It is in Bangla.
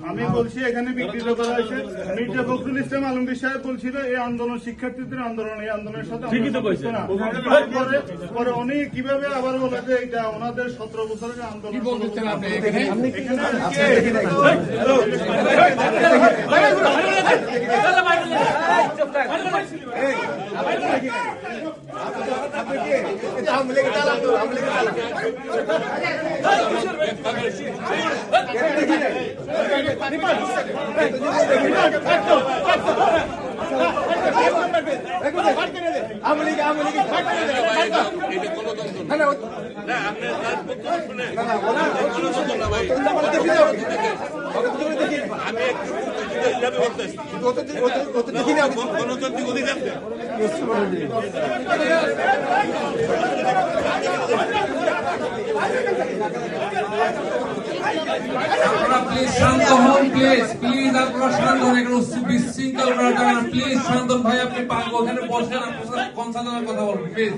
আমি বলছি এখানে বিকৃত করা হয়েছে। মির্জা ফখরুল ইসলাম আলমগীর সাহেব বলছিল এই আন্দোলন শিক্ষার্থীদের আন্দোলন, এই আন্দোলনের সাথে পরে উনি কিভাবে আবার বলে যে এটা ওনাদের 17 বছরের আন্দোলন। গণতান্ত্রিক অধিকার প্লিজ শান্ত হন, প্লিজ প্লিজ আপনারা শান্ত হন, এখানে বিশৃঙ্খল করা যাবে না। প্লিজ শান্ত ভাই, আপনি পারবো ওখানে বসেন, আপনার সাথে কনসার্নের কথা বলবেন প্লিজ।